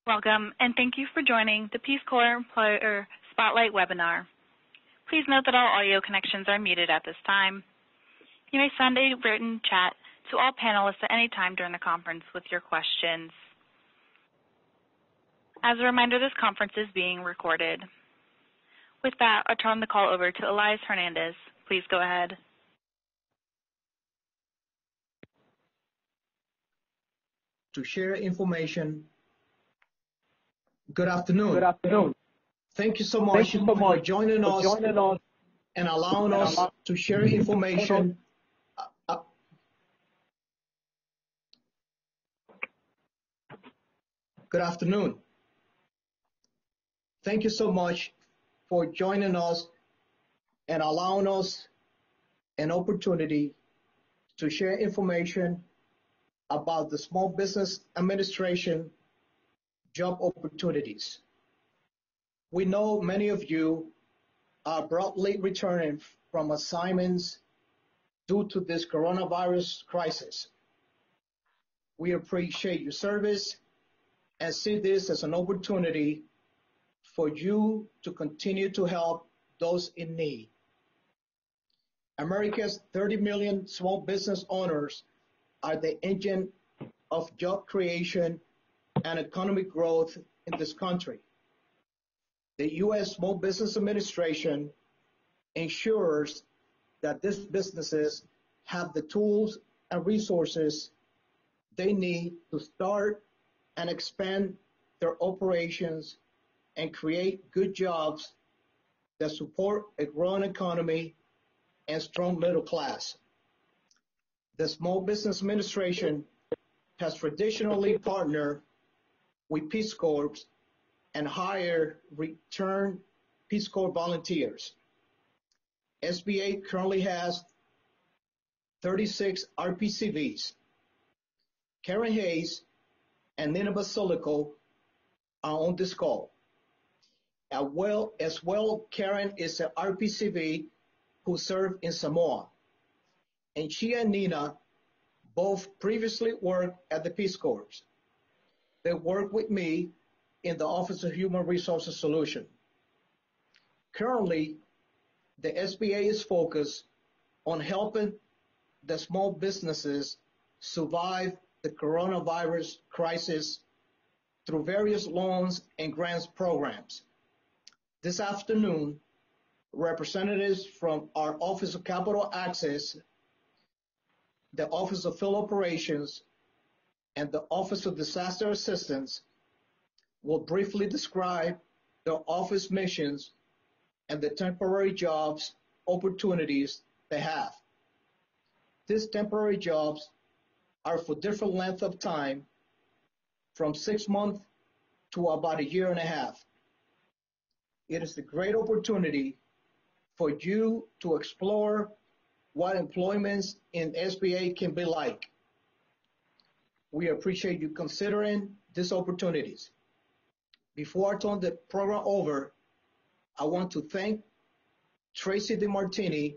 Welcome, and thank you for joining the Peace Corps Employer Spotlight webinar. Please note that all audio connections are muted at this time. You may send a written chat to all panelists at any time during the conference with your questions. As a reminder, this conference is being recorded. With that, I'll turn the call over to Elias Hernandez. Please go ahead. To share information. Good afternoon. Good afternoon. Thank you so much for joining us and allowing us to share information. Good afternoon. Thank you so much for joining us and allowing us an opportunity to share information about the Small Business Administration job opportunities. We know many of you are abruptly returning from assignments due to this coronavirus crisis. We appreciate your service and see this as an opportunity for you to continue to help those in need. America's 30 million small business owners are the engine of job creation and economic growth in this country. The U.S. Small Business Administration ensures that these businesses have the tools and resources they need to start and expand their operations and create good jobs that support a growing economy and strong middle class. The Small Business Administration has traditionally partnered with Peace Corps and hire return Peace Corps volunteers. SBA currently has 36 RPCVs. Karen Hayes and Nina Basilico are on this call. As well, Karen is an RPCV who served in Samoa. And she and Nina both previously worked at the Peace Corps. They work with me in the Office of Human Resources Solution. Currently, the SBA is focused on helping the small businesses survive the coronavirus crisis through various loans and grants programs. This afternoon, representatives from our Office of Capital Access, the Office of Field Operations, and the Office of Disaster Assistance will briefly describe their office missions and the temporary jobs opportunities they have. These temporary jobs are for different length of time, from 6 months to about a year and a half. It is a great opportunity for you to explore what employment in SBA can be like. We appreciate you considering these opportunities. Before I turn the program over, I want to thank Tracy DeMartini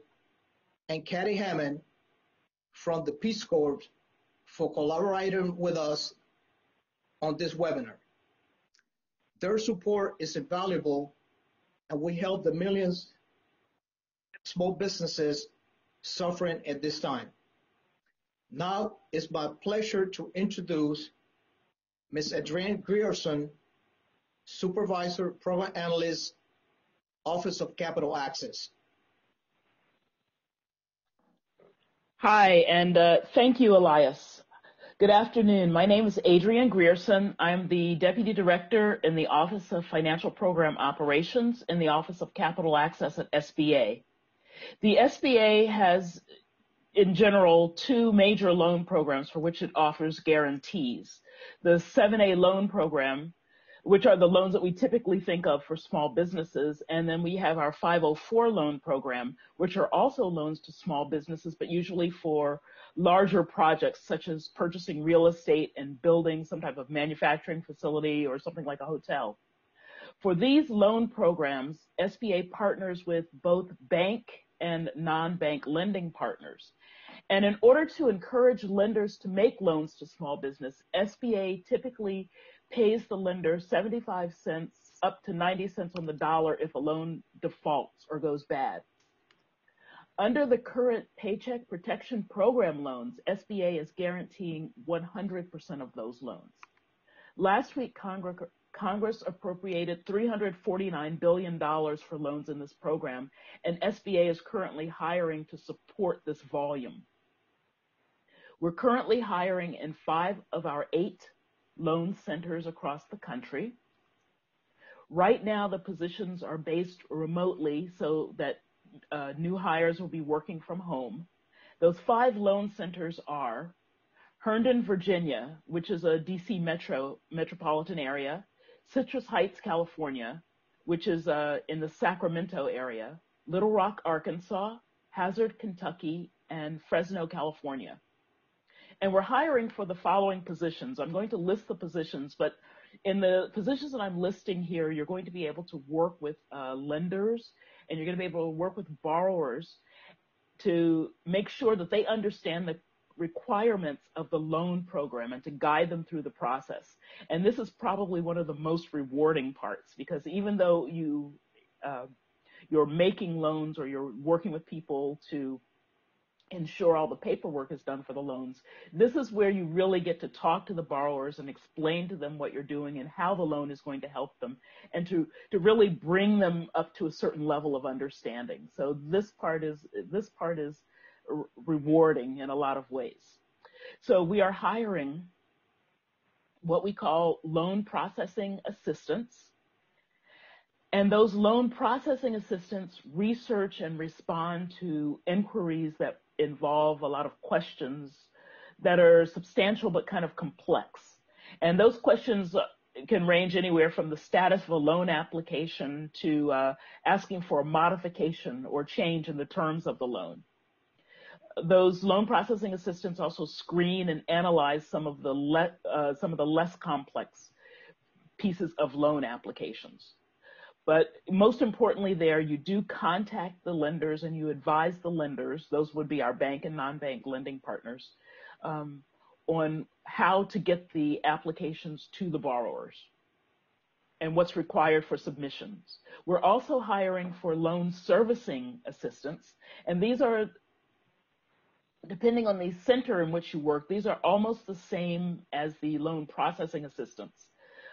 and Kathy Hammond from the Peace Corps for collaborating with us on this webinar. Their support is invaluable, and we help the millions of small businesses suffering at this time. Now it's my pleasure to introduce Ms. Adrienne Grierson, Supervisor, Program Analyst, Office of Capital Access. Hi, and thank you, Elias. Good afternoon. My name is Adrienne Grierson. I'm the Deputy Director in the Office of Financial Program Operations in the Office of Capital Access at SBA. The SBA has, in general, two major loan programs for which it offers guarantees. The 7A loan program, which are the loans that we typically think of for small businesses, and then we have our 504 loan program, which are also loans to small businesses, but usually for larger projects such as purchasing real estate and building some type of manufacturing facility or something like a hotel. For these loan programs, SBA partners with both bank and non-bank lending partners. And in order to encourage lenders to make loans to small business, SBA typically pays the lender 75 cents up to 90 cents on the dollar if a loan defaults or goes bad. Under the current Paycheck Protection Program loans, SBA is guaranteeing 100% of those loans. Last week, Congress appropriated $349 billion for loans in this program, and SBA is currently hiring to support this volume. We're currently hiring in 5 of our 8 loan centers across the country. Right now, the positions are based remotely so that new hires will be working from home. Those 5 loan centers are Herndon, Virginia, which is a DC metropolitan area, Citrus Heights, California, which is in the Sacramento area, Little Rock, Arkansas, Hazard, Kentucky, and Fresno, California. And we're hiring for the following positions. I'm going to list the positions, but in the positions that I'm listing here, you're going to be able to work with lenders, and you're going to be able to work with borrowers to make sure that they understand the requirements of the loan program and to guide them through the process. And this is probably one of the most rewarding parts, because even though you're making loans or you're working with people to ensure all the paperwork is done for the loans, this is where you really get to talk to the borrowers and explain to them what you're doing and how the loan is going to help them, and to really bring them up to a certain level of understanding. So this part is rewarding in a lot of ways. So we are hiring what we call loan processing assistants. And those loan processing assistants research and respond to inquiries that involve a lot of questions that are substantial but kind of complex. And those questions can range anywhere from the status of a loan application to asking for a modification or change in the terms of the loan. Those loan processing assistants also screen and analyze some of the less complex pieces of loan applications. But most importantly there, you do contact the lenders and you advise the lenders, those would be our bank and non-bank lending partners, on how to get the applications to the borrowers and what's required for submissions. We're also hiring for loan servicing assistants, and these are, depending on the center in which you work, these are almost the same as the loan processing assistants.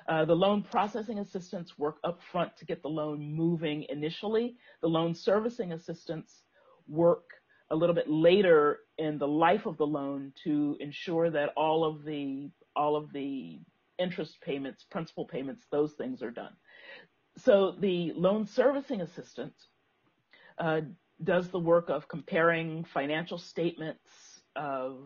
The loan processing assistants work up front to get the loan moving initially. The loan servicing assistants work a little bit later in the life of the loan to ensure that all of the interest payments, principal payments, those things are done. So the loan servicing assistant does the work of comparing financial statements of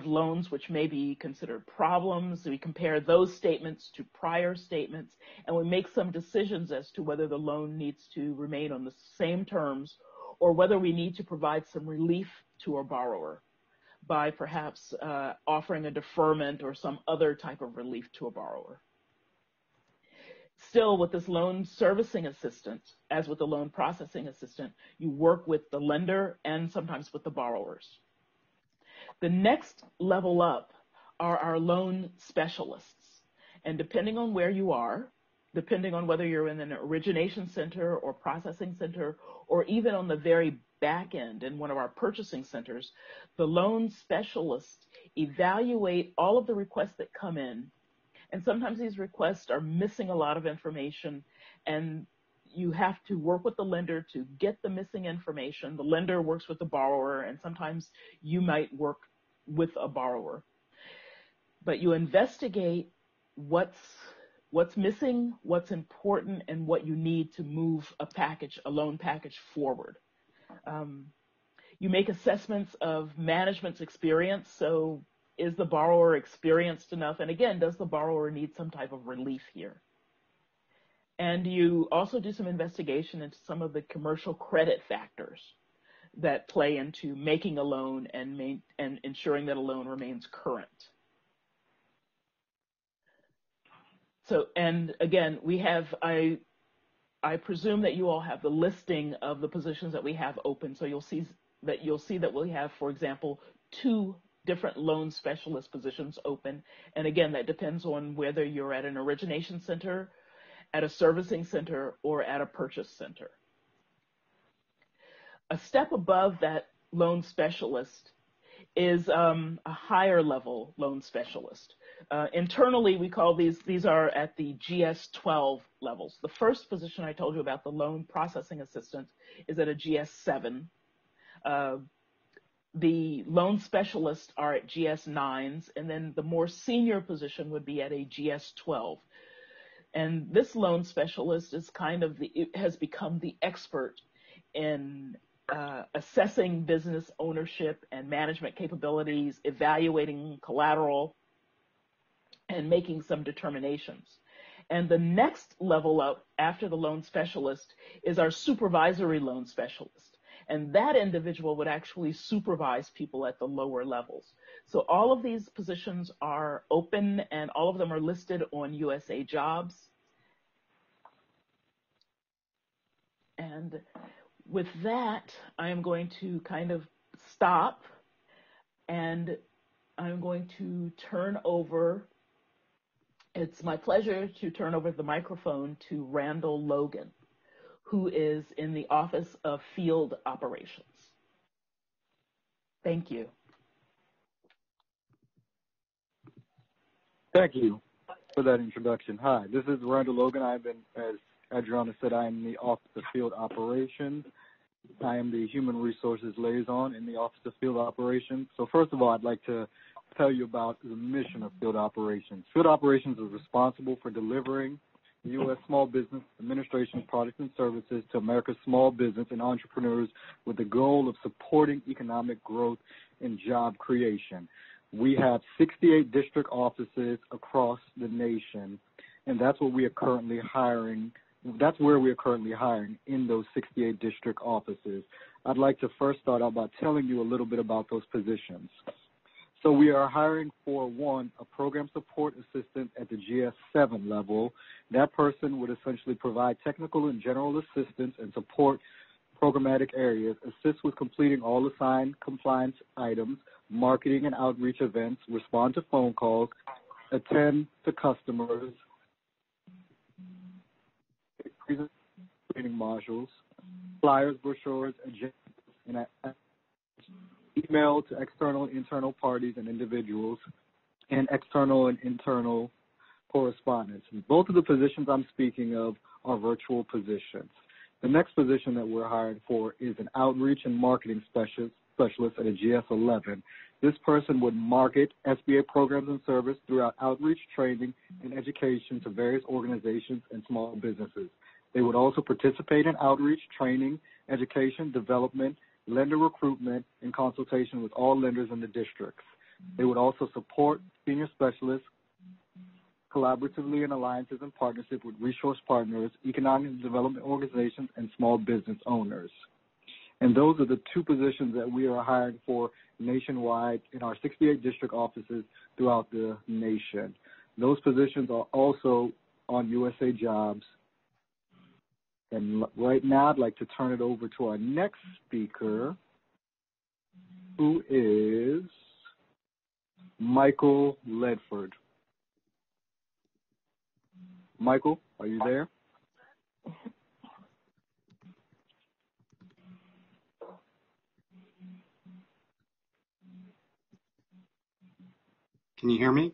loans which may be considered problems. We compare those statements to prior statements, and we make some decisions as to whether the loan needs to remain on the same terms or whether we need to provide some relief to a borrower by perhaps offering a deferment or some other type of relief to a borrower. Still, with this loan servicing assistant, as with the loan processing assistant, you work with the lender and sometimes with the borrowers. The next level up are our loan specialists. And depending on where you are, depending on whether you're in an origination center or processing center, or even on the very back end in one of our purchasing centers, the loan specialists evaluate all of the requests that come in. And sometimes these requests are missing a lot of information, and you have to work with the lender to get the missing information. The lender works with the borrower, and sometimes you might work with a borrower. But you investigate what's missing, what's important, and what you need to move a loan package forward. You make assessments of management's experience. So is the borrower experienced enough? And again, does the borrower need some type of relief here? And you also do some investigation into some of the commercial credit factors that play into making a loan and ensuring that a loan remains current. So, and again, we have, I presume that you all have the listing of the positions that we have open. So you'll see that we have, for example, 2 different loan specialist positions open. And again, that depends on whether you're at an origination center, at a servicing center, or at a purchase center. A step above that loan specialist is a higher level loan specialist. Internally, we call these are at the GS-12 levels. The first position I told you about, the loan processing assistant, is at a GS-7. The loan specialists are at GS-9s, and then the more senior position would be at a GS-12. And this loan specialist is has become the expert in assessing business ownership and management capabilities, evaluating collateral, and making some determinations. And the next level up after the loan specialist is our supervisory loan specialist. And that individual would actually supervise people at the lower levels. So all of these positions are open, and all of them are listed on USA Jobs. And with that, I am going to kind of stop, and I'm going to turn over. It's my pleasure to turn over the microphone to Randall Logan, who is in the Office of Field Operations. Thank you. Thank you for that introduction. Hi, this is Randall Logan. I've been, as Adriana said, I am in the Office of Field Operations. I am the Human Resources Liaison in the Office of Field Operations. So first of all, I'd like to tell you about the mission of Field Operations. Field Operations is responsible for delivering U.S. Small Business Administration products and services to America's small business and entrepreneurs with the goal of supporting economic growth and job creation. We have 68 district offices across the nation, and that's what we are currently hiring. That's where we are currently hiring, in those 68 district offices. I'd like to first start out by telling you a little bit about those positions. So we are hiring for, one, a program support assistant at the GS-7 level. That person would essentially provide technical and general assistance and support programmatic areas, assist with completing all assigned compliance items, marketing and outreach events, respond to phone calls, attend to customers, training modules, flyers, brochures, and email to external and internal parties and individuals, and external and internal correspondence. And both of the positions I'm speaking of are virtual positions. The next position that we're hiring for is an outreach and marketing specialist at a GS-11. This person would market SBA programs and service throughout outreach, training, and education to various organizations and small businesses. They would also participate in outreach, training, education, development, lender recruitment, and consultation with all lenders in the districts. They would also support senior specialists collaboratively in alliances and partnership with resource partners, economic development organizations, and small business owners. And those are the two positions that we are hiring for nationwide in our 68 district offices throughout the nation. Those positions are also on USA Jobs. And right now, I'd like to turn it over to our next speaker, who is Michael Ledford. Michael, are you there? Can you hear me?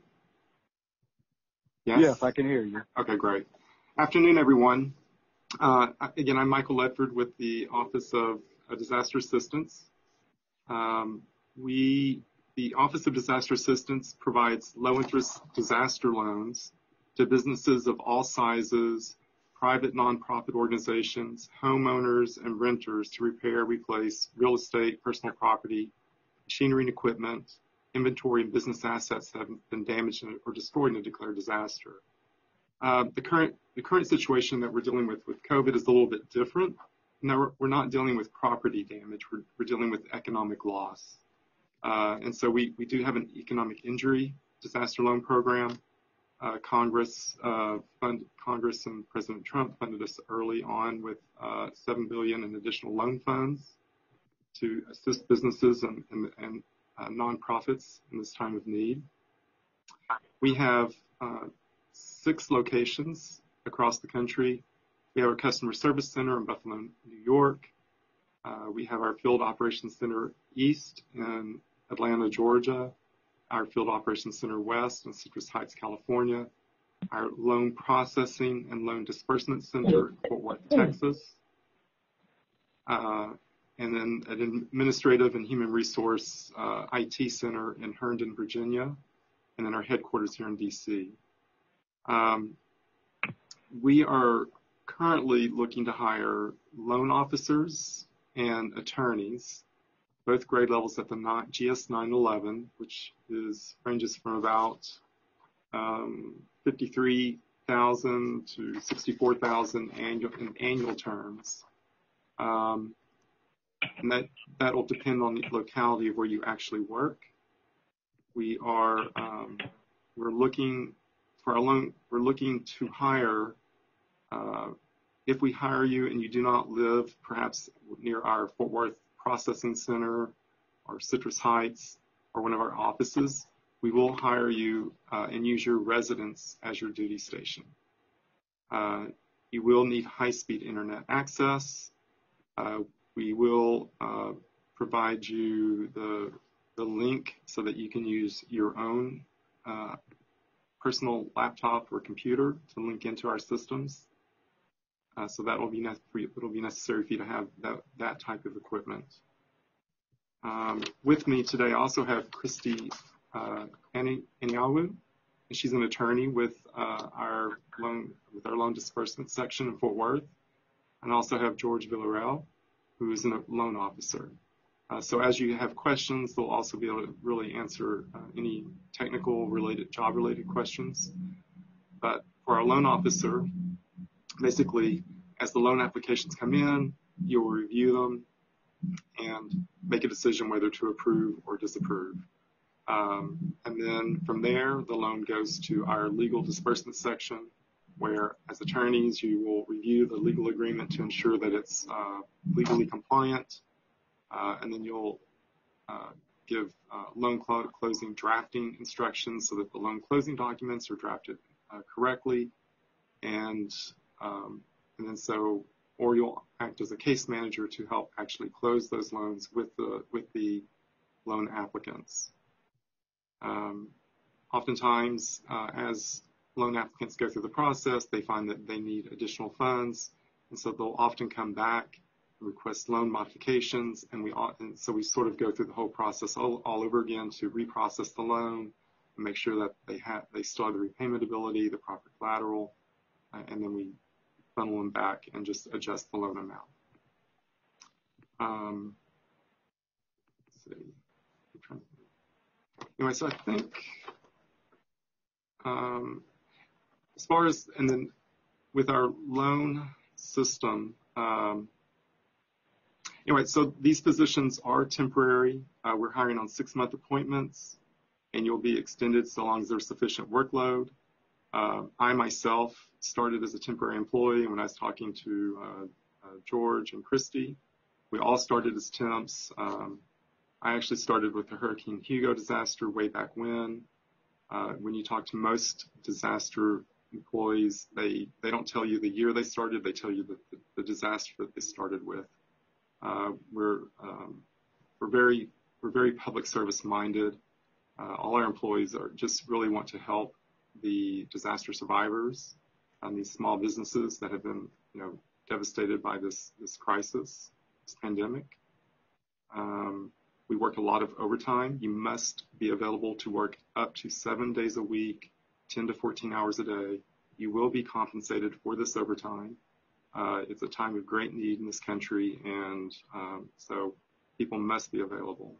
Yes? Yes, I can hear you. Okay, great. Afternoon, everyone. Again, I'm Michael Ledford with the Office of Disaster Assistance. The Office of Disaster Assistance provides low-interest disaster loans to businesses of all sizes, private nonprofit organizations, homeowners, and renters to repair, replace real estate, personal property, machinery and equipment, inventory, and business assets that have been damaged or destroyed in a declared disaster. The current situation that we're dealing with COVID is a little bit different. No, we're not dealing with property damage. We're dealing with economic loss. And so we do have an economic injury disaster loan program. Congress and President Trump funded us early on with $7 billion in additional loan funds to assist businesses and nonprofits in this time of need. We have 6 locations across the country. We have our customer service center in Buffalo, New York. We have our field operations center east in Atlanta, Georgia, our field operations center west in Citrus Heights, California, our loan processing and loan disbursement center in Fort Worth, Texas, and then an administrative and human resource IT center in Herndon, Virginia, and then our headquarters here in DC. We are currently looking to hire loan officers and attorneys, both grade levels at the GS 911, which ranges from about 53,000 to 64,000 in annual terms. And that will depend on the locality of where you actually work. We're looking for a loan. We're looking to hire. If we hire you and you do not live perhaps near our Fort Worth processing center or Citrus Heights or one of our offices, we will hire you and use your residence as your duty station. You will need high-speed internet access. We will provide you the link so that you can use your own personal laptop or computer to link into our systems. So that will be necessary for you to have that type of equipment. With me today, I also have Christy Aniawu, and she's an attorney with our loan disbursement section in Fort Worth, and also have George Villarreal, who is a loan officer. So as you have questions, they'll also be able to really answer any technical job-related questions. But for our loan officer, basically, as the loan applications come in, you'll review them and make a decision whether to approve or disapprove. And then from there, the loan goes to our legal disbursement section, where as attorneys, you will review the legal agreement to ensure that it's legally compliant. And then you'll give loan closing drafting instructions so that the loan closing documents are drafted correctly. And or you'll act as a case manager to help actually close those loans with the loan applicants. Oftentimes, as loan applicants go through the process, they find that they need additional funds, and so they'll often come back and request loan modifications, and so we sort of go through the whole process all over again to reprocess the loan and make sure that they still have the repayment ability, the proper collateral, and then we funnel them back and just adjust the loan amount. Let's see. Anyway, so I think as far as, and then with our loan system, anyway, so these positions are temporary. We're hiring on 6-month appointments, and you'll be extended so long as there's sufficient workload. I myself started as a temporary employee, and when I was talking to George and Christy, we all started as temps. I actually started with the Hurricane Hugo disaster way back when. When you talk to most disaster employees, they don't tell you the year they started, they tell you the disaster that they started with. We're very public service minded. All our employees just really want to help the disaster survivors and these small businesses that have been, devastated by this crisis, this pandemic. We work a lot of overtime. You must be available to work up to 7 days a week, 10 to 14 hours a day. You will be compensated for this overtime. It's a time of great need in this country, and so people must be available.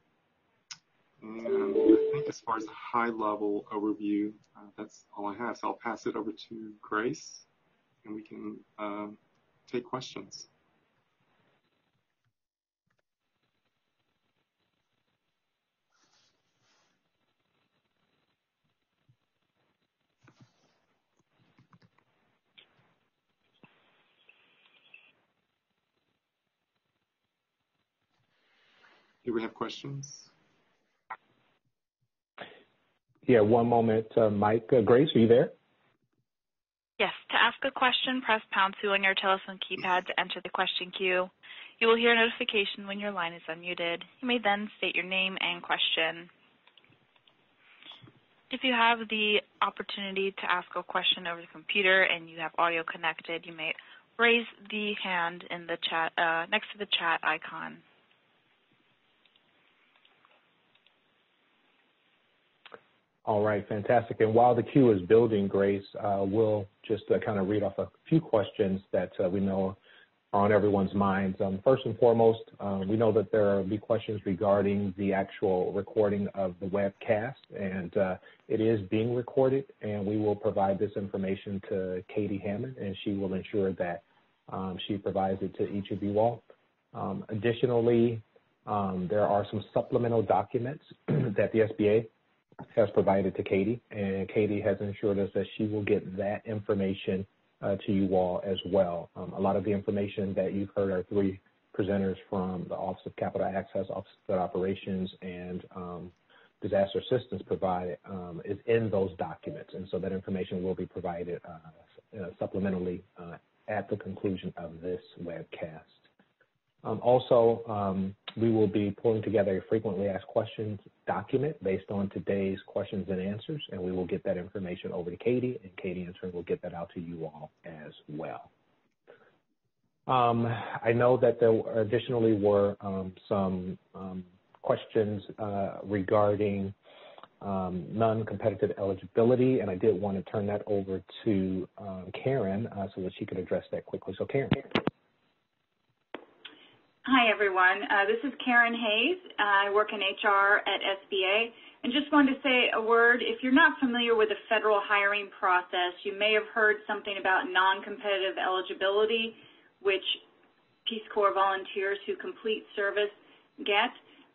And I think as far as a high-level overview, that's all I have. So I'll pass it over to Grace, and we can take questions. Do we have questions? Yeah, one moment, Mike. Grace, are you there? Yes, to ask a question, press #2 on your telephone keypad to enter the question queue. You will hear a notification when your line is unmuted. You may then state your name and question. If you have the opportunity to ask a question over the computer and you have audio connected, you may raise the hand in the chat next to the chat icon. All right, fantastic. And while the queue is building, Grace, we'll just kind of read off a few questions that we know are on everyone's minds. First and foremost, we know that there will be questions regarding the actual recording of the webcast, and it is being recorded, and we will provide this information to Katie Hammond, and she will ensure that she provides it to each of you all. Additionally, there are some supplemental documents that the SBA has provided to Katie, and Katie has assured us that she will get that information to you all as well. A lot of the information that you've heard our three presenters from the Office of Capital Access, Office of Operations, and Disaster Assistance provide is in those documents, and so that information will be provided supplementally at the conclusion of this webcast. Also, we will be pulling together a frequently asked questions document based on today's questions and answers, and we will get that information over to Katie, and Katie in turn will get that out to you all as well. I know that there additionally were some questions regarding non-competitive eligibility, and I did want to turn that over to Karen so that she could address that quickly. So Karen. Hi, everyone. This is Karen Hayes. I work in HR at SBA. And just wanted to say a word. If you're not familiar with the federal hiring process, you may have heard something about non-competitive eligibility, which Peace Corps volunteers who complete service get.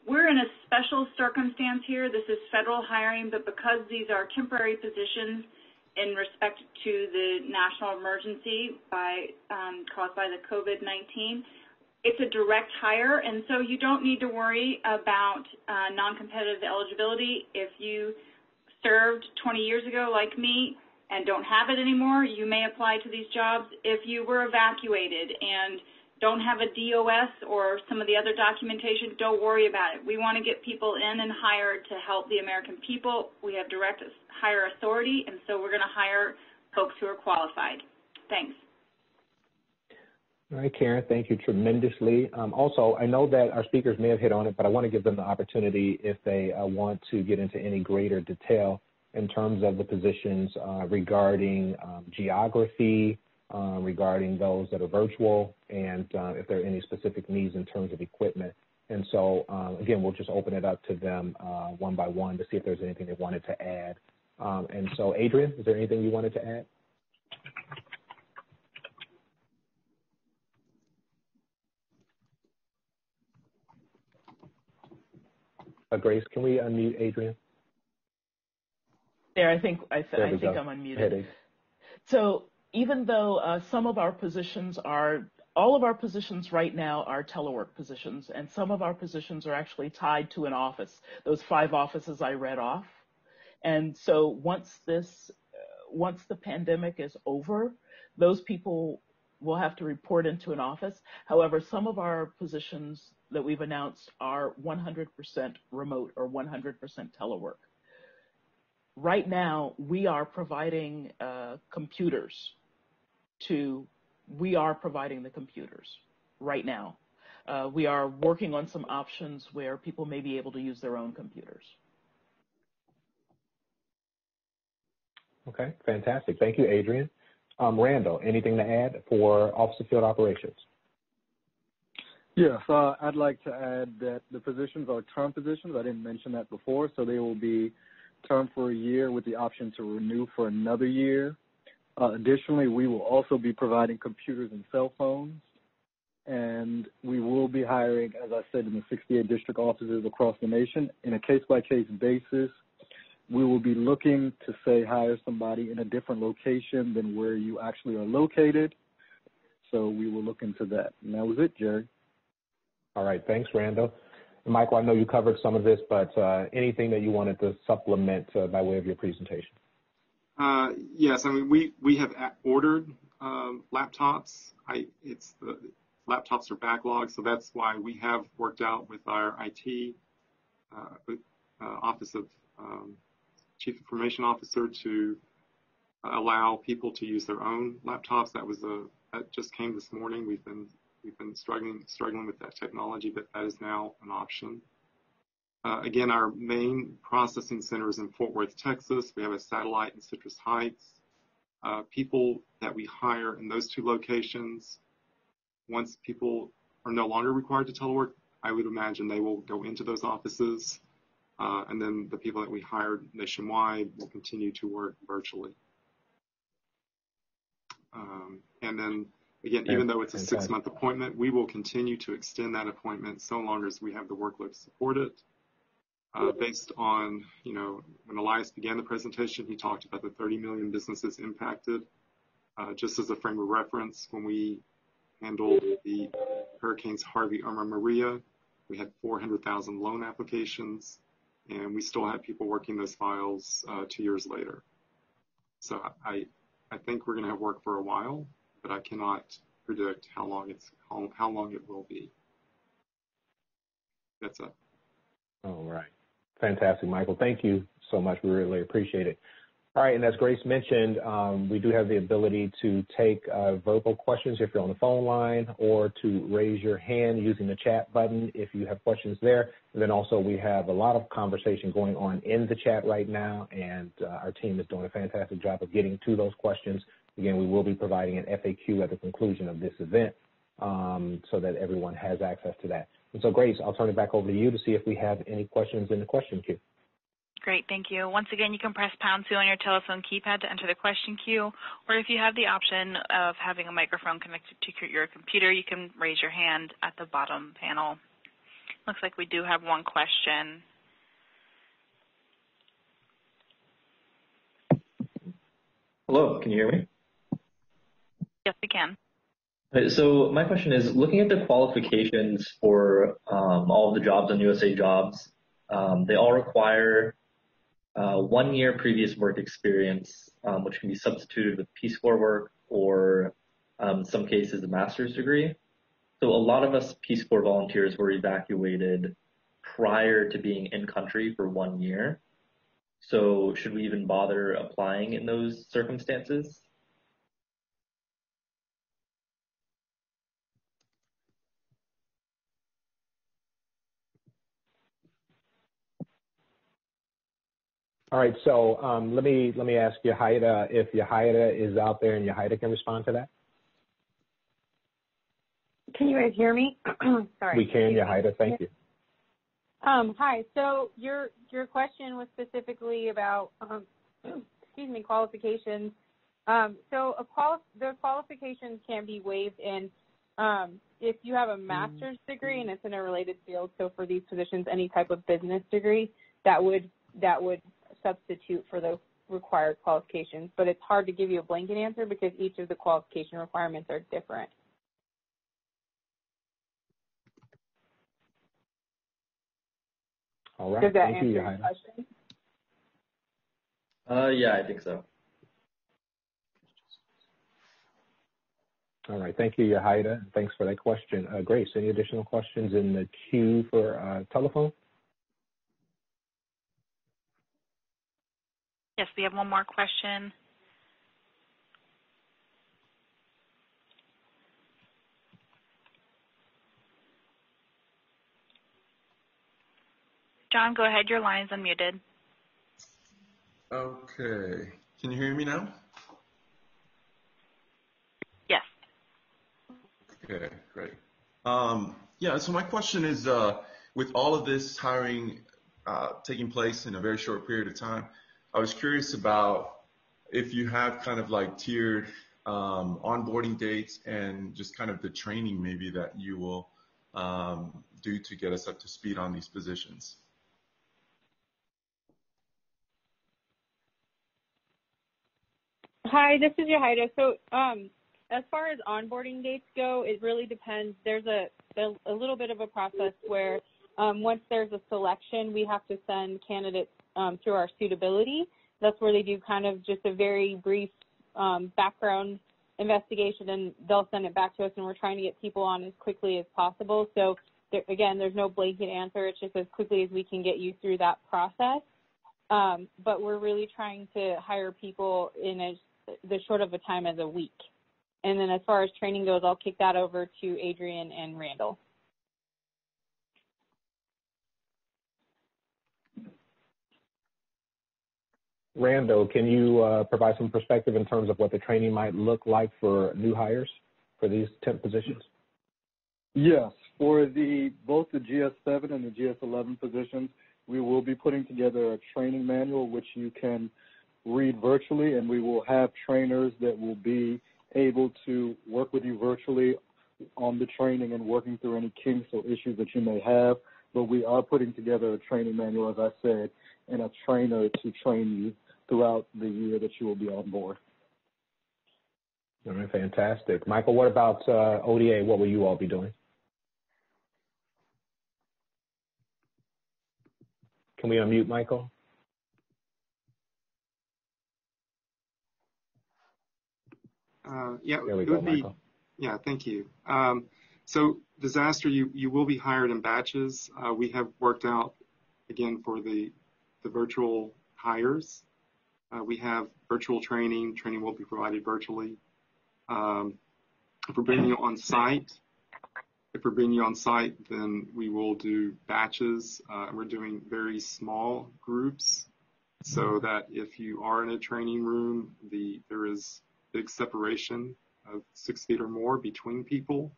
We're in a special circumstance here. This is federal hiring, but because these are temporary positions in respect to the national emergency caused by the COVID-19, it's a direct hire, and so you don't need to worry about non-competitive eligibility. If you served 20 years ago like me and don't have it anymore, you may apply to these jobs. If you were evacuated and don't have a DOS or some of the other documentation, don't worry about it. We want to get people in and hired to help the American people. We have direct hire authority, and so we're going to hire folks who are qualified. Thanks. All right, Karen, thank you tremendously. Also, I know that our speakers may have hit on it, but I want to give them the opportunity if they want to get into any greater detail in terms of the positions regarding geography, regarding those that are virtual, and if there are any specific needs in terms of equipment. And so, again, we'll just open it up to them one by one to see if there's anything they wanted to add. And so, Adrian, is there anything you wanted to add? Grace, can we unmute Adrian? There, I think I'm unmuted. So even though some of our positions all of our positions right now are telework positions, and some of our positions are actually tied to an office, those 5 offices I read off. And so once the pandemic is over, those people will have to report into an office. However, some of our positions that we've announced are 100% remote or 100% telework. Right now, we are providing computers the computers right now. We are working on some options where people may be able to use their own computers. Okay, fantastic. Thank you, Adrian. Randall, anything to add for Office of Field Operations? Yes, I'd like to add that the positions are term positions. I didn't mention that before, so they will be term for a year with the option to renew for another year. Additionally, we will also be providing computers and cell phones, and we will be hiring, as I said, in the 68 district offices across the nation. In a case-by-case basis, we will be looking to, say, hire somebody in a different location than where you actually are located. So we will look into that. And that was it, Jerry. All right. Thanks, Randall. Michael, I know you covered some of this, but anything that you wanted to supplement by way of your presentation? Yes, I mean, we have ordered laptops. The laptops are backlogged, so that's why we have worked out with our IT Office of Chief Information Officer to allow people to use their own laptops. That just came this morning. We've been struggling with that technology, but that is now an option. Again, our main processing center is in Fort Worth, Texas. We have a satellite in Citrus Heights. People that we hire in those two locations, once people are no longer required to telework, I would imagine they will go into those offices. And then the people that we hired nationwide will continue to work virtually. And then, again, even though it's a 6-month appointment, we will continue to extend that appointment so long as we have the workload to support it. Based on, when Elias began the presentation, he talked about the 30 million businesses impacted. Just as a frame of reference, when we handled the Hurricanes Harvey, Irma, Maria, we had 400,000 loan applications, and we still have people working those files 2 years later. So I think we're going to have work for a while, but I cannot predict how long it will be. That's it. All right. Fantastic, Michael. Thank you so much. We really appreciate it. All right, and as Grace mentioned, we do have the ability to take verbal questions if you're on the phone line, or to raise your hand using the chat button if you have questions there. And then also we have a lot of conversation going on in the chat right now, and our team is doing a fantastic job of getting to those questions. Again, we will be providing an FAQ at the conclusion of this event so that everyone has access to that. And so, Grace, I'll turn it back over to you to see if we have any questions in the question queue. Great, thank you. Once again, you can press #2 on your telephone keypad to enter the question queue, or if you have the option of having a microphone connected to your computer, you can raise your hand at the bottom panel. Looks like we do have one question. Hello, can you hear me? Yes, we can. So my question is, looking at the qualifications for all of the jobs on USA Jobs, they all require 1 year previous work experience, which can be substituted with Peace Corps work or in some cases a master's degree. So a lot of us Peace Corps volunteers were evacuated prior to being in country for 1 year. So should we even bother applying in those circumstances? All right, so let me ask Yahida if Yahida is out there and Yahida can respond to that. Can you guys hear me? Sorry. We can, Yahida. Thank you. Hi. So your question was specifically about qualifications. So the qualifications can be waived in if you have a master's degree and it's in a related field. So for these positions, any type of business degree that would substitute for the required qualifications. But it's hard to give you a blanket answer because each of the qualification requirements are different. All right. Does that Thank answer you, your Yahida. question? Yeah, I think so. All right. Thank you, Yahida. Thanks for that question. Grace, any additional questions in the queue for telephone? Yes, we have one more question. John, go ahead. Your line is unmuted. Okay. Can you hear me now? Yes. Okay, great. Yeah, so my question is, with all of this hiring taking place in a very short period of time, I was curious about if you have kind of like tiered onboarding dates and just kind of the training maybe that you will do to get us up to speed on these positions. Hi, this is Yahida. So as far as onboarding dates go, it really depends. There's a little bit of a process where Once there's a selection, we have to send candidates through our suitability. That's where they do kind of just a very brief background investigation, and they'll send it back to us, and we're trying to get people on as quickly as possible. So, again, there's no blanket answer. It's just as quickly as we can get you through that process. But we're really trying to hire people in the short of a time as a week. And then as far as training goes, I'll kick that over to Adrian and Randall. Randall, can you provide some perspective in terms of what the training might look like for new hires for these temp positions? Yes, for both the GS7 and the GS11 positions, we will be putting together a training manual which you can read virtually, and we will have trainers that will be able to work with you virtually on the training and working through any kinks or issues that you may have. But we are putting together a training manual, as I said, and a trainer to train you throughout the year that you will be on board. All right, fantastic. Michael, what about ODA? What will you all be doing? Can we unmute Michael? Yeah, there we go, Michael. Yeah, thank you. So disaster, you will be hired in batches. We have worked out, again, for the virtual hires. We have virtual training. Training will be provided virtually. If we're bringing you on site, then we will do batches. We're doing very small groups so that if you are in a training room, there is big separation of 6 feet or more between people,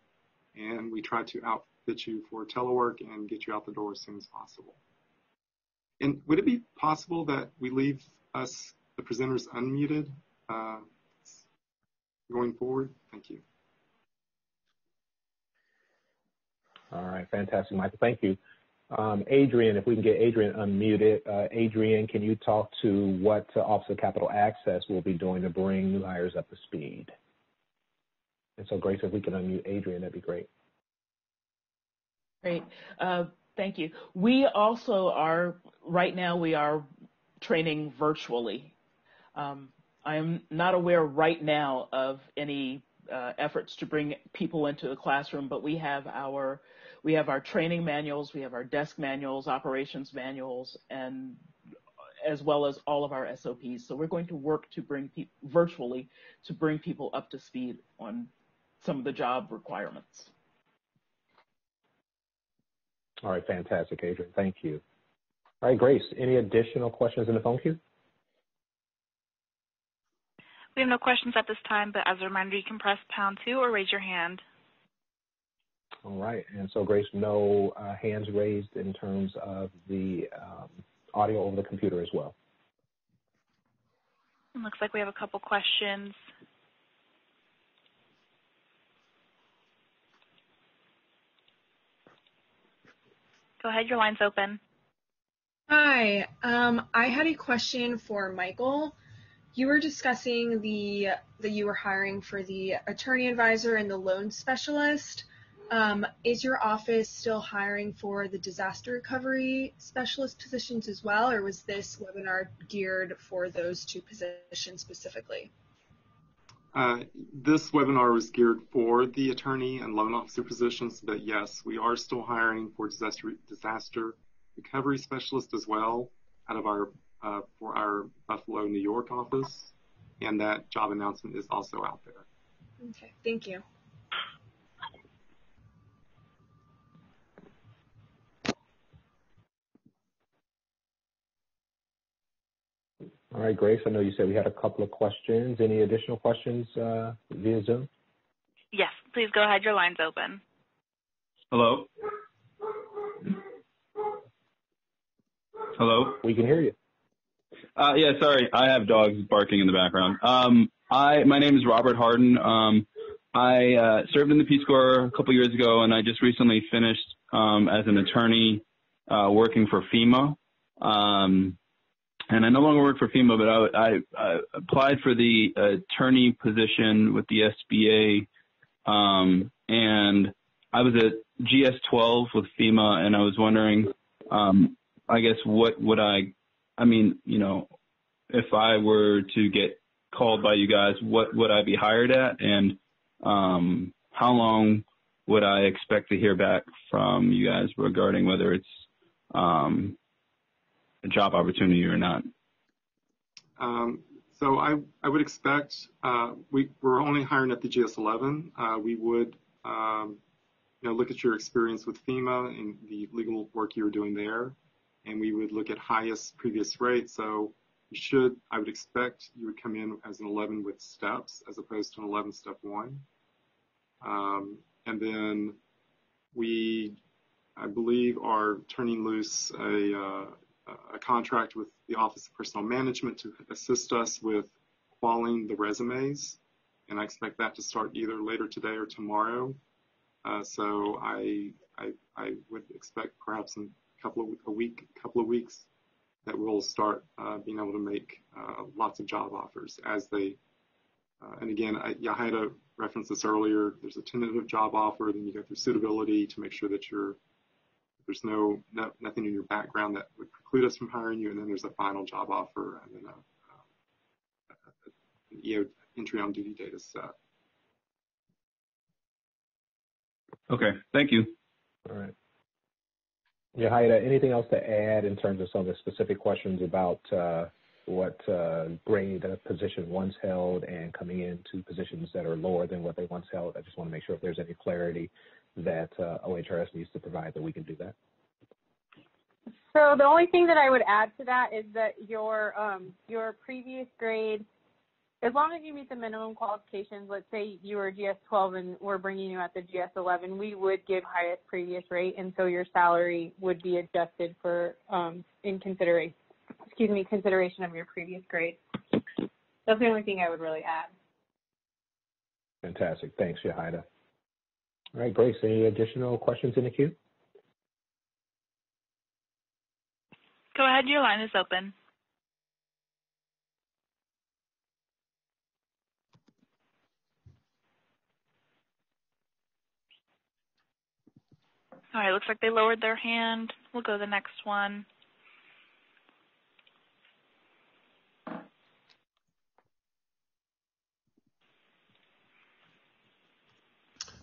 and we try to outfit you for telework and get you out the door as soon as possible. And would it be possible that we leave the presenters unmuted going forward? Thank you. All right, fantastic, Michael. Thank you. Adrian, if we can get Adrian unmuted. Adrian, can you talk to what Office of Capital Access will be doing to bring new hires up to speed? And so, Grace, if we can unmute Adrian, that'd be great. Great. Thank you. We also are, right now, we are training virtually. I am not aware right now of any efforts to bring people into the classroom, but we have our training manuals, we have our desk manuals, operations manuals, and as well as all of our SOPs. So we're going to work to bring virtually to bring people up to speed on some of the job requirements. All right, fantastic, Adrian. Thank you. All right, Grace, any additional questions in the phone queue? We have no questions at this time, but as a reminder, you can press #2 or raise your hand. All right, and so, Grace, no hands raised in terms of the audio over the computer as well. It looks like we have a couple questions. Go ahead, your line's open. Hi, I had a question for Michael. You were discussing that you were hiring for the attorney advisor and the loan specialist. Is your office still hiring for the disaster recovery specialist positions as well, or was this webinar geared for those two positions specifically? This webinar was geared for the attorney and loan officer positions, but yes, we are still hiring for disaster recovery specialist as well out of our for our Buffalo, New York office, and that job announcement is also out there. Okay, thank you. All right, Grace, I know you said we had a couple of questions. Any additional questions via Zoom? Yes, please go ahead. Your line's open. Hello? Hello? We can hear you. Yeah, sorry. I have dogs barking in the background. My name is Robert Harden. I served in the Peace Corps a couple years ago, and I just recently finished as an attorney working for FEMA. And I no longer work for FEMA, but I applied for the attorney position with the SBA, and I was at GS12 with FEMA, and I was wondering, I guess, what would I mean, you know, if I were to get called by you guys, what would I be hired at, and how long would I expect to hear back from you guys regarding whether it's a job opportunity or not? So I would expect we're only hiring at the GS11. We would look at your experience with FEMA and the legal work you were doing there, and we would look at highest previous rate. So I would expect you would come in as an 11 with steps as opposed to an 11 step 1. And then I believe, are turning loose a contract with the Office of Personnel Management to assist us with qualifying the resumes, and I expect that to start either later today or tomorrow. So I would expect perhaps in a couple of weeks that we'll start being able to make lots of job offers as they. And again, Yahida referenced this earlier. There's a tentative job offer, then you go through suitability to make sure that there's nothing in your background that would preclude us from hiring you, and then there's a final job offer, and then an EO entry on duty date is set. Okay, thank you. All right. Yahida, anything else to add in terms of some of the specific questions about what grade a position once held and coming into positions that are lower than what they once held? I just want to make sure if there's any clarity that OHRS needs to provide that we can do that. So the only thing that I would add to that is that your previous grade, as long as you meet the minimum qualifications, let's say you were GS12 and we're bringing you at the GS11, we would give highest previous rate, and so your salary would be adjusted for consideration of your previous grade. That's the only thing I would really add. Fantastic. Thanks, Yahida. All right, Grace, any additional questions in the queue? Go ahead, your line is open. All right, looks like they lowered their hand. We'll go to the next one.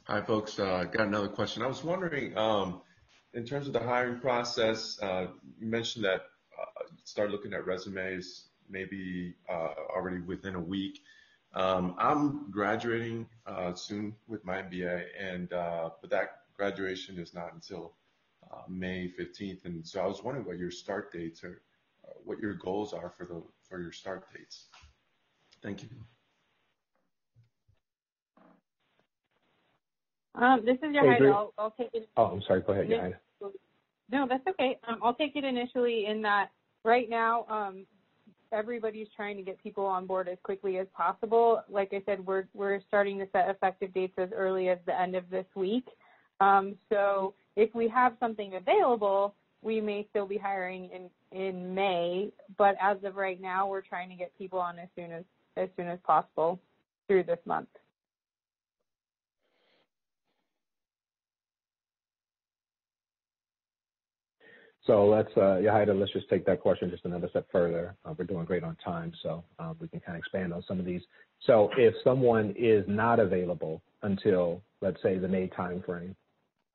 Hi, folks. Got another question. I was wondering, in terms of the hiring process, you mentioned that you started looking at resumes maybe already within a week. I'm graduating soon with my MBA, but that graduation is not until May 15th, and so I was wondering what your start dates are, what your goals are for your start dates. Thank you. This is Yahida. I'll take it. Oh, I'm sorry. Go ahead, Yahida. No, that's okay. I'll take it initially in that right now everybody's trying to get people on board as quickly as possible. Like I said, we're starting to set effective dates as early as the end of this week. So if we have something available, we may still be hiring in May. But as of right now, we're trying to get people on as soon as possible through this month. So Yahida, let's just take that question just another step further. We're doing great on time, so we can kind of expand on some of these. So if someone is not available until, let's say, the May timeframe,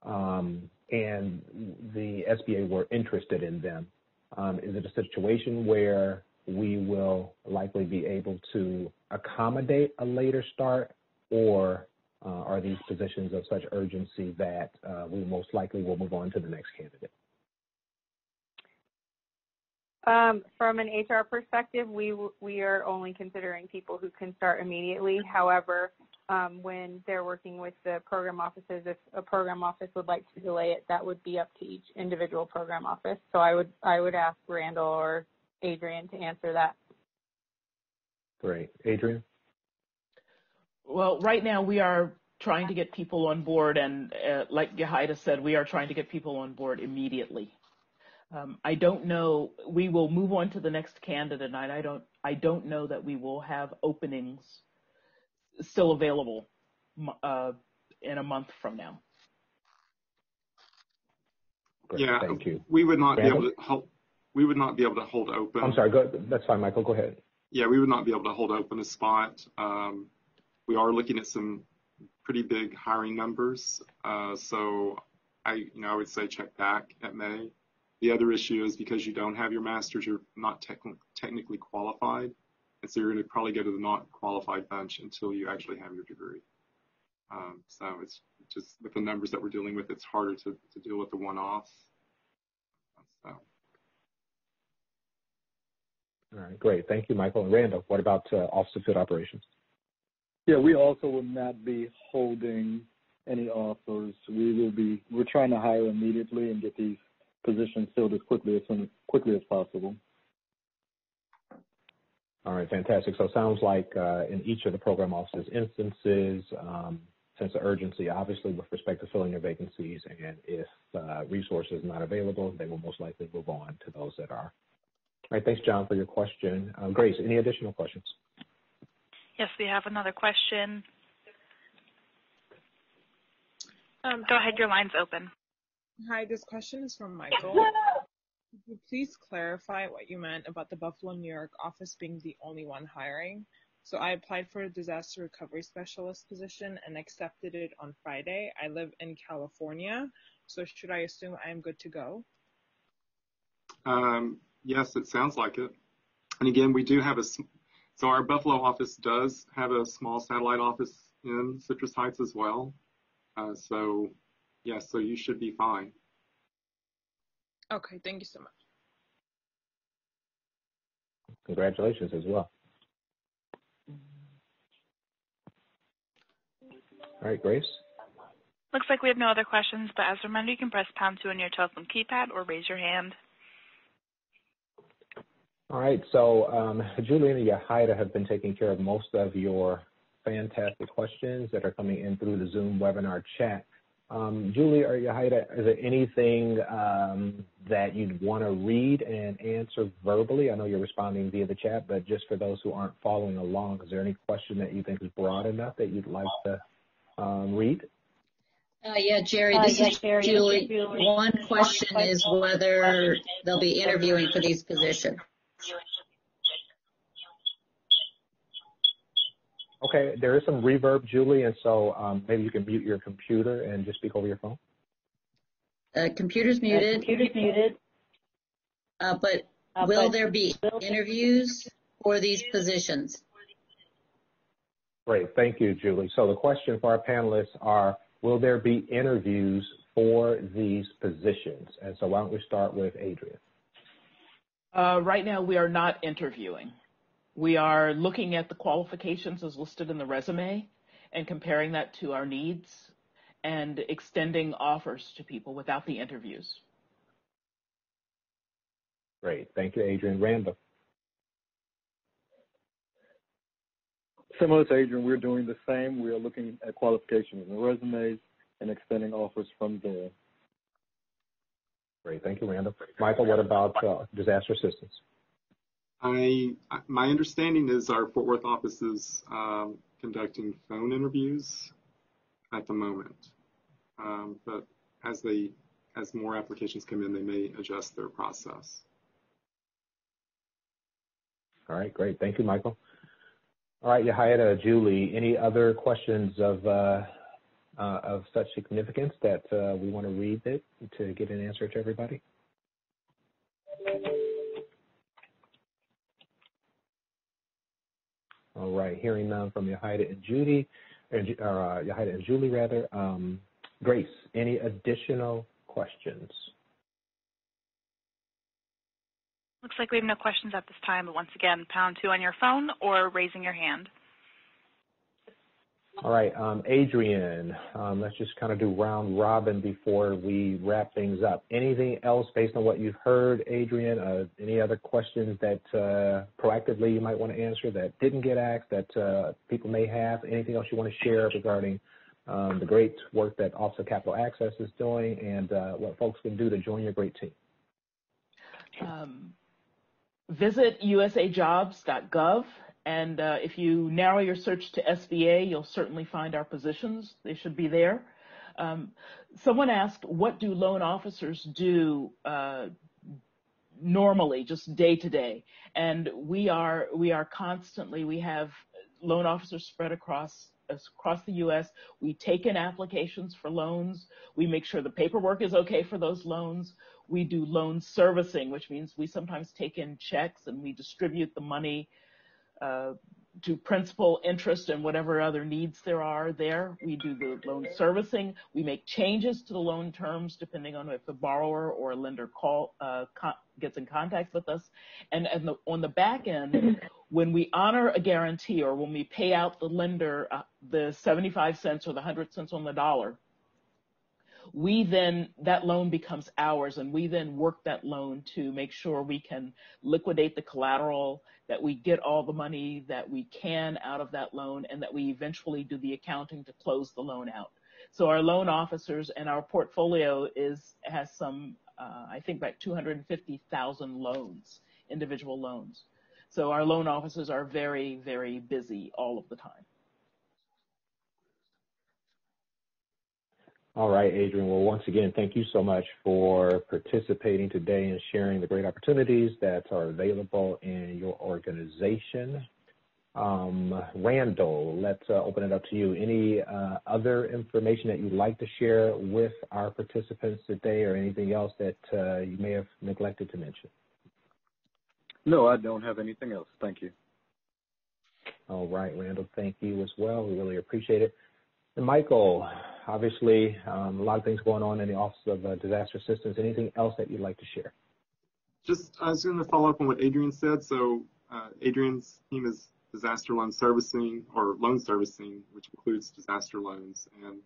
and the SBA were interested in them, is it a situation where we will likely be able to accommodate a later start, or are these positions of such urgency that we most likely will move on to the next candidate? From an HR perspective, we are only considering people who can start immediately. However, when they're working with the program offices, if a program office would like to delay it, that would be up to each individual program office. So I would ask Randall or Adrian to answer that. Great. Adrian? Well, right now we are trying to get people on board, and like Yahida said, we are trying to get people on board immediately. I don't know. We will move on to the next candidate, and I don't know that we will have openings still available in a month from now. Great. Yeah, thank you. we would not Randall? be able to hold. We would not be able to hold open. I'm sorry. That's fine, Michael. Go ahead. Yeah, we would not be able to hold open a spot. We are looking at some pretty big hiring numbers. So I would say check back at May. The other issue is because you don't have your master's, you're not technically qualified. And so you're going to probably go to the not qualified bunch until you actually have your degree. So it's just with the numbers that we're dealing with, it's harder to deal with the one-off. So. All right, great. Thank you, Michael. And Randall, what about Office of Field Operations? Yeah, we also will not be holding any offers. We're trying to hire immediately and get these positions filled as quickly as possible. All right, fantastic. So it sounds like in each of the program offices instances, sense of urgency, obviously, with respect to filling their vacancies, and if resources not available, they will most likely move on to those that are. All right, thanks, John, for your question. Grace, any additional questions? Yes, we have another question. Go ahead, your line's open. Hi, this question is from Michael. Could you please clarify what you meant about the Buffalo, New York office being the only one hiring? So I applied for a disaster recovery specialist position and accepted it on Friday. I live in California, so should I assume I'm good to go? Yes, it sounds like it. And again, we do have so our Buffalo office does have a small satellite office in Citrus Heights as well. So yes, so you should be fine. Okay, thank you so much. Congratulations as well. All right, Grace. Looks like we have no other questions, but as a reminder, you can press #2 on your telephone keypad or raise your hand. All right, so Julie and Yahida have been taking care of most of your fantastic questions that are coming in through the Zoom webinar chat. Julie or Yahida, is there anything that you'd want to read and answer verbally? I know you're responding via the chat, but just for those who aren't following along, is there any question that you think is broad enough that you'd like to read? Yeah, Jerry, this is Julie. One question is whether they'll be interviewing for these positions. Okay, there is some reverb, Julie, and so maybe you can mute your computer and just speak over your phone. Computer's muted. But will there be interviews for these positions? Great, thank you, Julie. So the question for our panelists are, will there be interviews for these positions? And so why don't we start with Adrian? Right now, we are not interviewing. We are looking at the qualifications as listed in the resume and comparing that to our needs and extending offers to people without the interviews. Great. Thank you, Adrian. Randall. Similar to Adrian, we're doing the same. We are looking at qualifications in the resumes and extending offers from there. Great. Thank you, Randall. Michael, what about disaster assistance? My understanding is our Fort Worth office is conducting phone interviews at the moment. But as more applications come in, they may adjust their process. All right, great. Thank you, Michael. All right, Yahida, Julie, any other questions of such significance that we want to read it to get an answer to everybody? All right, hearing none from Yahida and Julie, Yahida and Julie rather. Grace, any additional questions? Looks like we have no questions at this time, but once again, #2 on your phone or raising your hand. All right, Adrian, let's just kind of do round robin before we wrap things up. Anything else based on what you've heard, Adrian? Any other questions that proactively you might want to answer that didn't get asked that people may have? Anything else you want to share regarding the great work that Office of Capital Access is doing and what folks can do to join your great team? Visit usajobs.gov. And if you narrow your search to SBA, you'll certainly find our positions. They should be there. Someone asked, what do loan officers do normally, just day to day? And we are constantly, we have loan officers spread across the U.S. We take in applications for loans. We make sure the paperwork is okay for those loans. We do loan servicing, which means we sometimes take in checks and we distribute the money to principal, interest, and whatever other needs there are there. We do the loan servicing. We make changes to the loan terms depending on if the borrower or lender gets in contact with us. And on the back end, when we honor a guarantee or when we pay out the lender the 75 cents or the 100 cents on the dollar, that loan becomes ours, and we then work that loan to make sure we can liquidate the collateral, that we get all the money that we can out of that loan, and that we eventually do the accounting to close the loan out. So our loan officers and our portfolio has some, I think about 250,000 loans, individual loans. So our loan officers are very, very busy all of the time. All right, Adrian. Well, once again, thank you so much for participating today and sharing the great opportunities that are available in your organization. Randall, let's open it up to you. Any other information that you'd like to share with our participants today, or anything else that you may have neglected to mention? No, I don't have anything else. Thank you. All right, Randall, thank you as well. We really appreciate it. And Michael, obviously, a lot of things going on in the Office of Disaster Assistance. Anything else that you'd like to share? I was going to follow up on what Adrian said. So Adrian's team is disaster loan servicing, or loan servicing, which includes disaster loans. And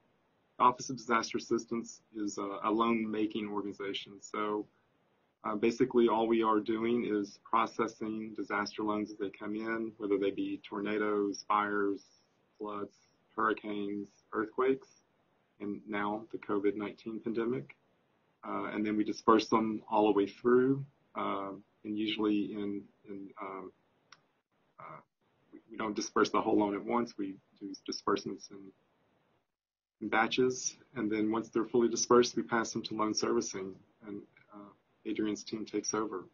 the Office of Disaster Assistance is a loan-making organization. So basically all we are doing is processing disaster loans as they come in, whether they be tornadoes, fires, floods, hurricanes, earthquakes, and now the COVID-19 pandemic. And then we disperse them all the way through. And usually we don't disperse the whole loan at once. We do disbursements in batches. And then once they're fully dispersed, we pass them to loan servicing, and Adrian's team takes over.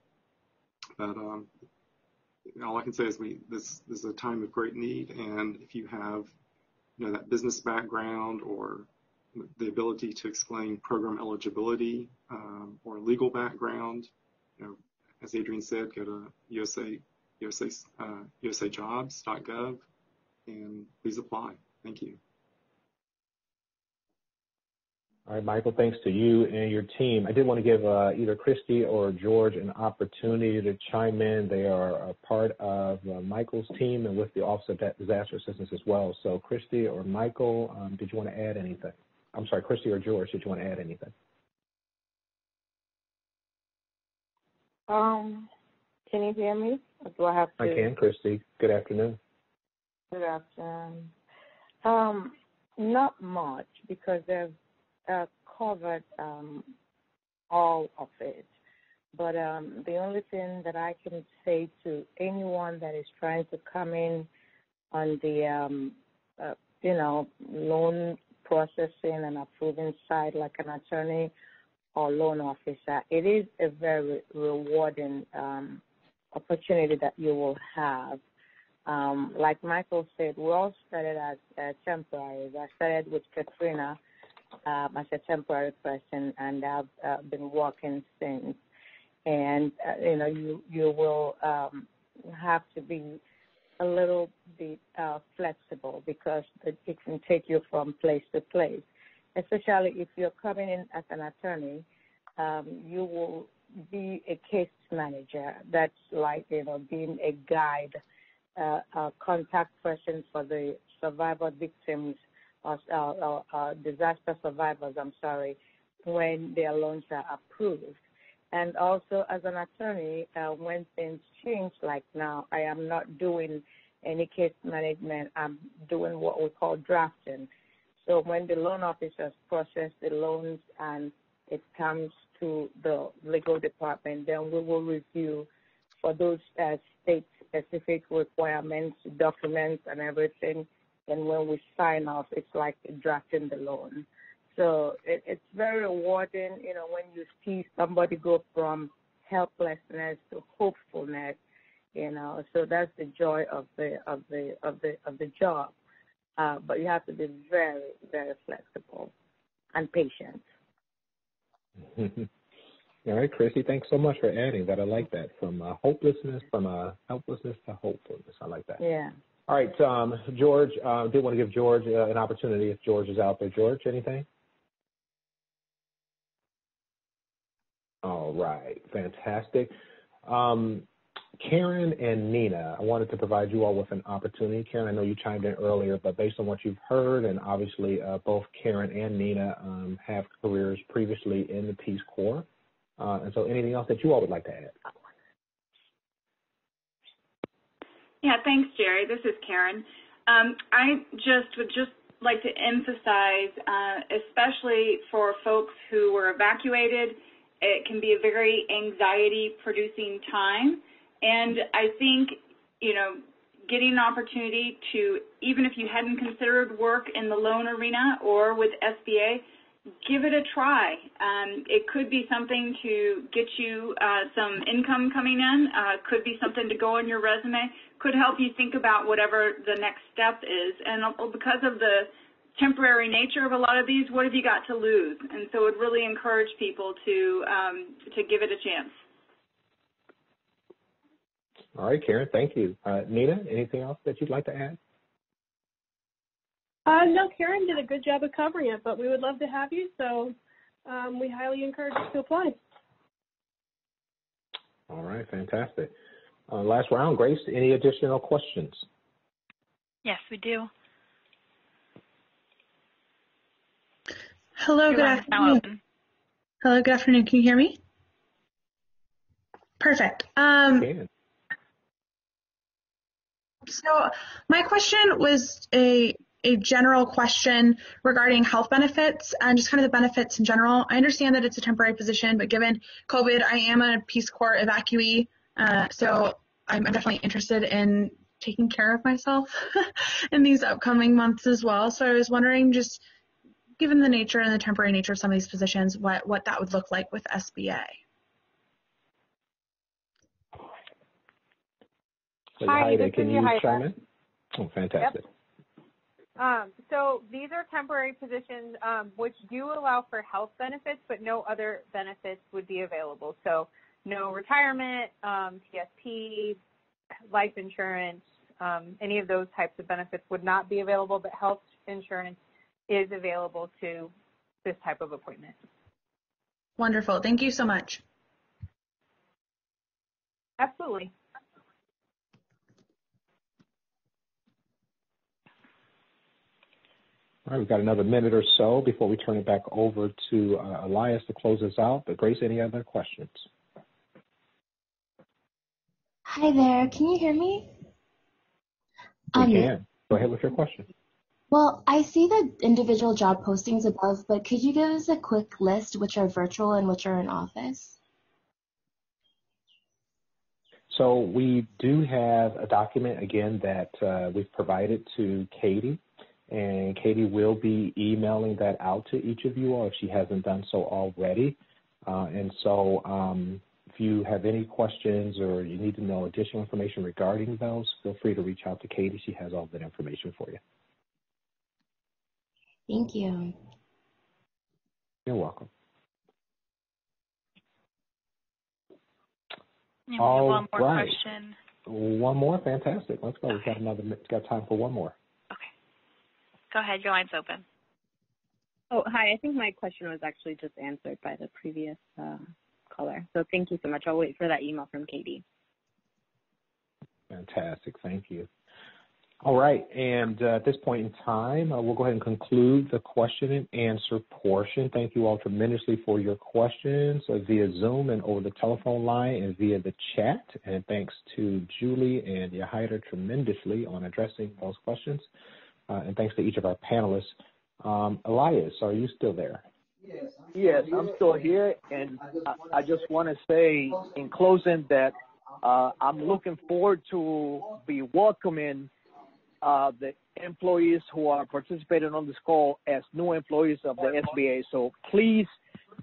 But all I can say is this is a time of great need, and if you have that business background or the ability to explain program eligibility or legal background, as Adrian said, go to usajobs.gov and please apply. Thank you. All right, Michael, thanks to you and your team. I did want to give either Christy or George an opportunity to chime in. They are a part of Michael's team and with the Office of Disaster Assistance as well. So Christy or Michael, did you want to add anything? I'm sorry, Christy or George, did you want to add anything? Can you hear me? Or do I have to? I can, Christy. Good afternoon. Good afternoon. Not much, because they've covered all of it. But the only thing that I can say to anyone that is trying to come in on the, loan processing and approving side, like an attorney or loan officer, it is a very rewarding opportunity that you will have. Like Michael said, we all started as temporaries. I started with Katrina as a temporary person, and I've been working since. And you will have to be a little bit flexible, because it can take you from place to place. Especially if you're coming in as an attorney, you will be a case manager. That's like being a guide, a contact person for the survivor victims or disaster survivors, when their loans are approved. And also as an attorney, when things change, like now, I am not doing any case management. I'm doing what we call drafting. So when the loan officers process the loans and it comes to the legal department, then we will review for those state-specific requirements, documents, and everything. And when we sign off, it's like drafting the loan. So it's very rewarding, when you see somebody go from helplessness to hopefulness, So that's the joy of the job. But you have to be very, very flexible and patient. All right, Chrissy, thanks so much for adding that. I like that. From helplessness to hopefulness. I like that. Yeah. All right, George, I did want to give George an opportunity if George is out there. George, anything? All right, fantastic. Karen and Nina, I wanted to provide you all with an opportunity. Karen, I know you chimed in earlier, but based on what you've heard, and obviously both Karen and Nina have careers previously in the Peace Corps. And so anything else that you all would like to add? Yeah, thanks, Jerry. This is Karen. I would like to emphasize, especially for folks who were evacuated, it can be a very anxiety-producing time. And I think, getting an opportunity to, even if you hadn't considered work in the loan arena or with SBA, give it a try. It could be something to get you some income coming in, could be something to go on your resume, could help you think about whatever the next step is. And because of the temporary nature of a lot of these, what have you got to lose? And so it would really encourage people to give it a chance. All right, Karen, thank you. Nina, anything else that you'd like to add? No, Karen did a good job of covering it, but we would love to have you, so we highly encourage you to apply. All right, fantastic. Last round, Grace, any additional questions? Yes, we do. Hello, good afternoon. Hello, good afternoon. Can you hear me? Perfect. So my question was a general question regarding health benefits and just kind of the benefits in general. I understand that it's a temporary position, but given COVID, I am a Peace Corps evacuee, so I'm definitely interested in taking care of myself in these upcoming months as well. So I was wondering, just given the nature and the temporary nature of some of these positions, what that would look like with SBA. Hi, can you chime in? Oh, fantastic. Yep. So these are temporary positions which do allow for health benefits, but no other benefits would be available. So no retirement, TSP, life insurance, any of those types of benefits would not be available, but health insurance is available to this type of appointment. Wonderful. Thank you so much. Absolutely. All right, we've got another minute or so before we turn it back over to Elias to close us out. But Grace, any other questions? Hi there. Can you hear me? We can. Go ahead with your question. Well, I see the individual job postings above, but could you give us a quick list which are virtual and which are in office? So we do have a document, again, that we've provided to Katie. And Katie will be emailing that out to each of you all if she hasn't done so already. And so if you have any questions or you need to know additional information regarding those, feel free to reach out to Katie. She has all that information for you. Thank you. You're welcome. Yeah, we have one more question. One more? Fantastic. Let's go. Okay. We've got time for one more. Go ahead, your line's open. Oh, hi. I think my question was actually just answered by the previous caller. So thank you so much. I'll wait for that email from Katie. Fantastic. Thank you. All right. And at this point in time, we'll go ahead and conclude the question and answer portion. Thank you all tremendously for your questions via Zoom and over the telephone line and via the chat. And thanks to Julie and Yahida tremendously on addressing those questions. And thanks to each of our panelists. Elias, are you still there? Yes, I'm still here. And I just want to say in closing that I'm looking forward to be welcoming the employees who are participating on this call as new employees of the SBA. So please,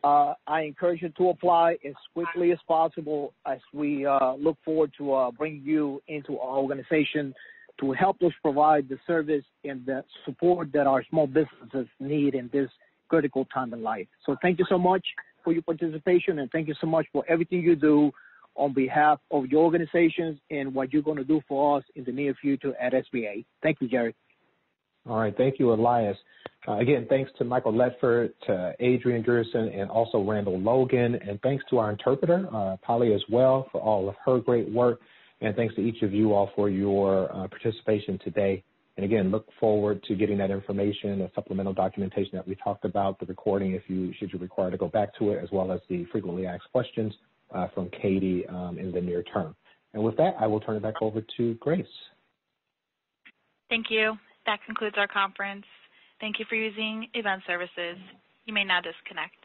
I encourage you to apply as quickly as possible as we look forward to bringing you into our organization to help us provide the service and the support that our small businesses need in this critical time in life. So thank you so much for your participation, and thank you so much for everything you do on behalf of your organizations and what you're going to do for us in the near future at SBA. Thank you, Jerry. All right. Thank you, Elias. Again, thanks to Michael Ledford, to Adrian Grierson, and also Randall Logan. And thanks to our interpreter, Polly, as well, for all of her great work. And thanks to each of you all for your participation today. And again, look forward to getting that information, the supplemental documentation that we talked about, the recording should you require to go back to it, as well as the frequently asked questions from Katie in the near term. And with that, I will turn it back over to Grace. Thank you. That concludes our conference. Thank you for using Event Services. You may now disconnect.